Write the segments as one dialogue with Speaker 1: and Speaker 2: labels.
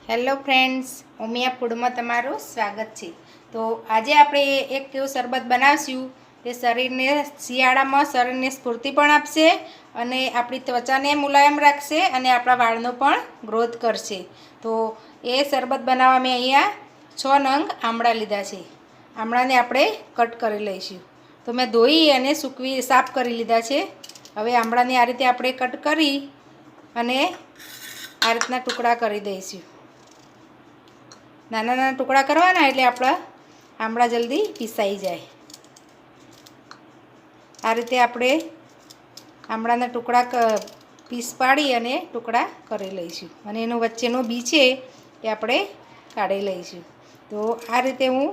Speaker 1: Hello friends, Umiya ફૂડમાં તમારું સ્વાગત છે। તો આજે આપણે એક એવું શરબત બનાવશું તે શરીરને શિયાળામાં શરીરને સ્ફૂર્તિ પણ આપશે અને આપણી ત્વચાને મુલાયમ રાખશે અને આપણા વાળનો પણ ગ્રોથ કરશે। તો એ શરબત બનાવવા મેં અહીંયા 6 નંગ આમળા લીધા છે। આમળાને આપણે કટ કરી લઈશું। તો મેં ધોઈ અને સાફ કરી લીધા છે। હવે આમળાને આ રીતે આપણે કટ કરી અને આ રીતના ટુકડા કરી દઈશું। નાના નાના ટુકડા કરવાના એટલે આપણા આમળા જલ્દી પીસાઈ જાય। આ રીતે આપણે આમળાના ટુકડા પીસ પાડી અને ટુકડા કરી લઈશું અને એનો વચ્ચેનો બી છે એ આપણે કાઢી લઈશું। તો આ રીતે હું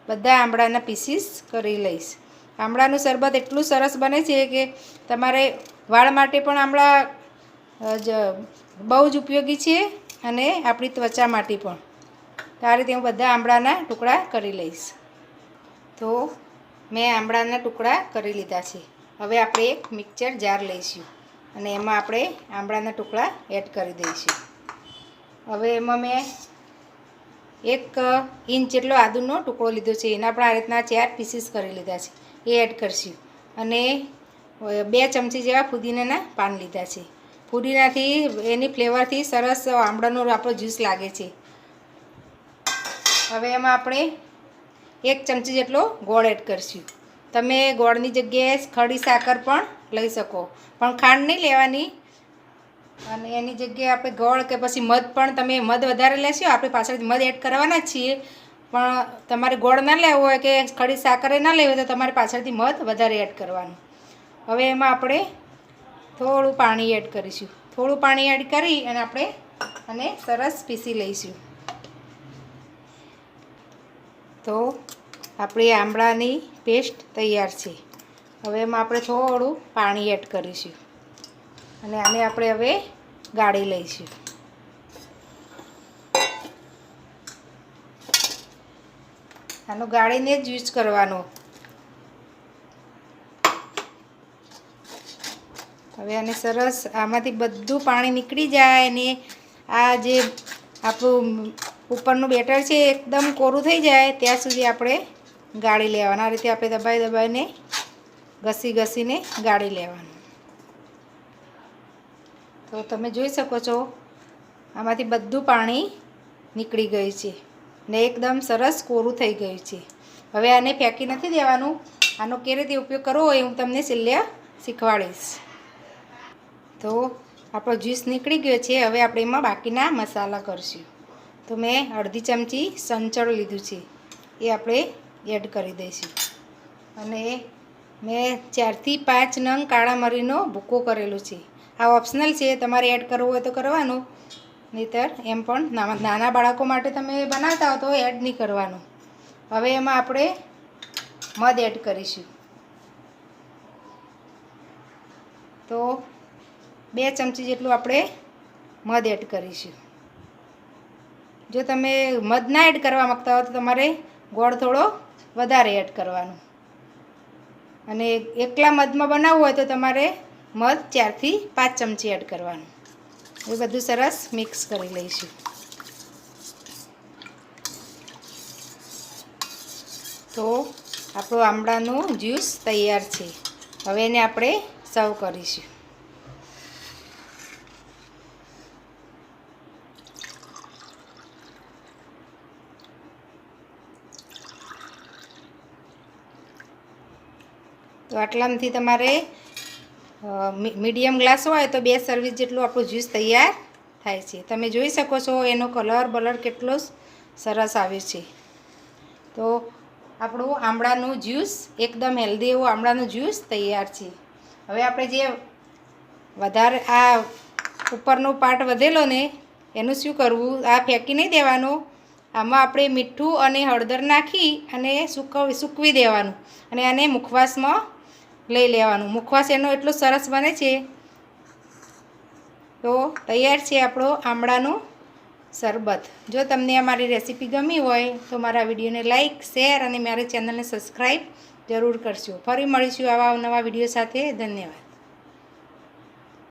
Speaker 1: બધા આમળાના પીસીસ કરી લઈશ। આમળાનું શરબત એટલું સરસ બને છે કે તમારે વાળ માટે પણ આમળા બહુ જ ઉપયોગી છે અને આપણી ત્વચા માટે પણ। તો આ રીતે હું બધા આમળાના ટુકડા કરી લઈશ। તો મેં આમળાના ટુકડા કરી લીધા છે। હવે આપણે એક મિક્સર જાર લઈશું અને એમાં આપણે આમળાના ટુકડા એડ કરી દઈશું। હવે એમાં મેં 1 ઇંચ જેટલો આદુનો ટુકડો લીધો છે, એના પણ આ રીતના 4 પીસીસ કરી લીધા છે, એ એડ કરીશું। અને 2 ચમચી જેવા ફુદીનાના પાન લીધા છે। ફુદીનાથી એની ફ્લેવરથી સરસ આમળાનો આપણો જ્યુસ લાગે છે। હવે એમાં આપણે 1 ચમચી જેટલો ગોળ એડ કરીશું। તમે ગોળની જગ્યાએ ખડી સાકર પણ લઈ શકો, પણ ખાંડ નહીં લેવાની અને એની જગ્યાએ આપણે ગોળ કે પછી મધ પણ, તમે મધ વધારે લેશો, આપણે પાછળથી મધ એડ કરવાના જ છીએ, પણ તમારે ગોળ ના લેવો હોય કે ખડી સાકરે ના લેવી હોય તો તમારે પાછળથી મધ વધારે એડ કરવાનું। હવે એમાં આપણે થોડું પાણી એડ કરીશું। થોડું પાણી એડ કરી અને આપણે આને સરસ પીસી લઈશું। તો આપણી આમળાની પેસ્ટ તૈયાર છે। હવે એમાં આપણે થોડું પાણી એડ કરીશું અને આને આપણે હવે ગાળી લઈશું। આનો ગાળીને જ યુઝ કરવાનો। હવે આને સરસ આમાંથી બધું પાણી નીકળી જાય અને આ જે આપણું ઉપરનું બેટર છે એકદમ કોરું થઈ જાય ત્યાં સુધી આપણે ગાળી લેવાના। આ રીતે આપણે દબાઈ દબાઈને ઘસીને ગાળી લેવાનું। તો તમે જોઈ શકો છો આમાંથી બધું પાણી નીકળી ગયું છે ને એકદમ સરસ કોરું થઈ ગયું છે। હવે આને ફેંકી નથી દેવાનું, આનો કેવી રીતે ઉપયોગ કરવો એ હું તમને છેલ્લે શીખવાડીશ। તો આપણો જ્યુસ નીકળી ગયો છે। હવે આપણે એમાં બાકીના મસાલા કરીશું। તો મેં અડધી ચમચી સંચળ લીધું છે, એ આપણે એડ કરી દઈશું અને મેં 4 થી 5 નંગ કાળા મરીનો ભૂકો કરેલો છે। આ ઓપ્શનલ છે, તમારે એડ કરવો હોય તો કરવાનું, નહીંતર એમ પણ નાના બાળકો માટે તમે બનાવતા હો તો એડ નહીં કરવાનું। હવે એમાં આપણે મધ એડ કરીશું। તો 2 ચમચી જેટલું આપણે મધ એડ કરીશું। જો તમે મધ ના એડ કરવા માગતા હો તો તમારે ગોળ થોડો વધારે એડ કરવાનો અને એકલા મધમાં બનાવવું હોય તો તમારે મધ 4 થી 5 ચમચી એડ કરવાનું। એ બધું સરસ મિક્સ કરી લઈશું। તો આપણું આમળાનું જ્યુસ તૈયાર છે। હવે એને આપણે સર્વ કરીશું। તો આટલામાંથી તમારે મીડિયમ ગ્લાસ હોય તો 2 સર્વિસ જેટલું આપણું જ્યુસ તૈયાર થાય છે। તમે જોઈ શકો છો એનો કલર કેટલો સરસ આવ્યો છે। તો આપણું આમળાનું જ્યુસ એકદમ હેલ્ધી એવું આમળાનું જ્યુસ તૈયાર છે। હવે આપણે જે વધારે આ ઉપરનો પાર્ટ વધેલો ને એનું શું કરવું, આ ફેંકી નહીં દેવાનું, આમાં આપણે મીઠું અને હળદર નાખી અને સૂકવી દેવાનું અને આને મુખવાસમાં લઈ લેવાનું। મુખવાસ એનો એટલો સરસ બને છે। તો તૈયાર છે આપણો આમળાનું શરબત। જો તમને આ મારી રેસીપી ગમી હોય તો મારા વિડીયોને લાઈક, શેર અને મારી ચેનલને સબસ્ક્રાઈબ જરૂર કરશો। ફરી મળીશું આવા નવા વિડીયો સાથે। ધન્યવાદ।